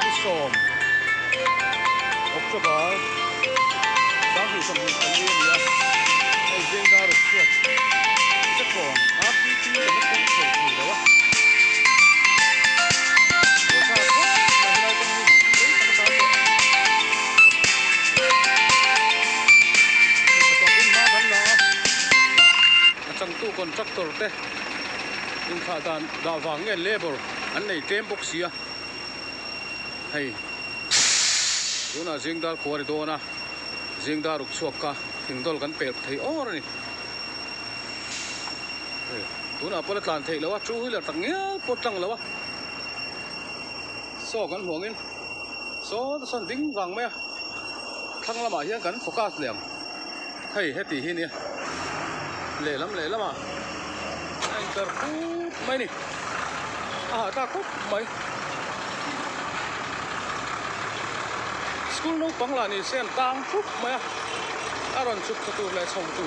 ที่สมOktober sáng thì sầm sầm liên nhá hay riêng ra được chưa chắc còn áp đi thì nó cũng phải thử đâu á rồi sao tốt là cái này con đấy nó sao vậy còn bên má vẫn là chẳng tu còn chắc tổ thế nhưng khả đàn đào vàng nghe label anh này tem bốc xia hay tu na riêng dar kuari do na riêng dar ruk suak ka thingdol kan pel thei or ni tu na pola tlan thei lawa chu hila tak ngel potang lawa so kan huangin so son ding wang me thang lama hian kan focus lem hei heti hi ni le lam à anh tar ku mai ni ta ku mai school no pangla ni sen tang phúc maya aron chuk tu le chong tu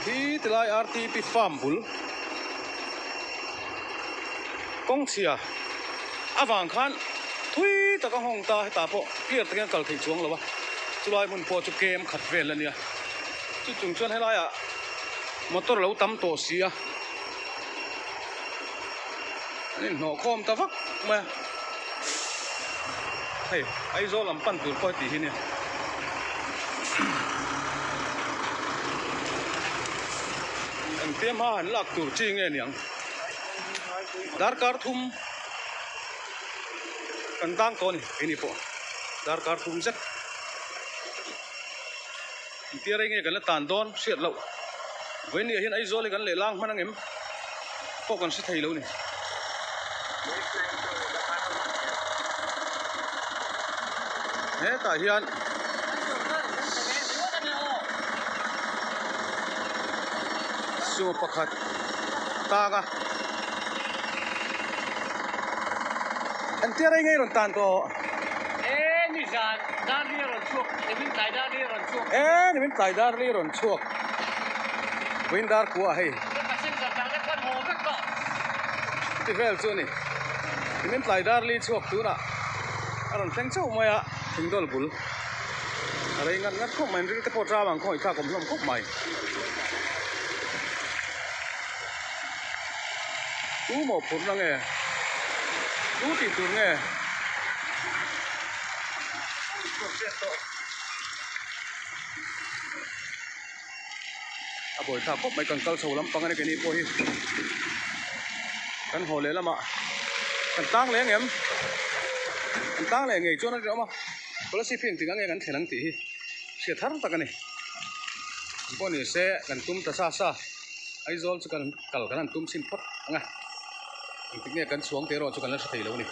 thi tilai RTP farm bul kong chia awang khan thui ta ka hong ta ta po clear ta kal thei chuang lawa chulai mun po chu game khat vel ania chu chung chuan helai a motor lo tam to sia nên nó khom ta vắc mà hey ai do làm pan tur coi tí nè anh tiêm ha hắn lạc tur chi nghe niang dar kar thum kan tang to ni ini po dar kar thum zet tia rai nghe kan la tan don siat lo với ni hian ai do le kan le lang manang em po kan si thei lo ni thế tại hiện siêu pakhat ta ka anh tia đây ngay rồi tàn to ni san dar ni ron chuộc ni min tai dar ni ron chuộc ni min tai dar ni ron chuộc win dar kwa hey ka sin sa tang le kon ho ka ko ti vel chu ni min tai dar li chuộc tu na aron teng chau maya thingdol bul arai ngat khop mai ri te po tra bang khoi tha kom lom khop mai tu mo phun na nge tu ti tu nge a boi tha khop mai kan kal chho lam pang ani ke ni po hi kan ho le lama kan tang le ngem kan tang le nge chon na ma Kalau si ping tinggal ngan thelang ti si thar ta kani ko ni se kan tum ta sa ai zol chu kan kal kan tum sin phot anga ting ne kan suang te ro chu kan la thei lo ni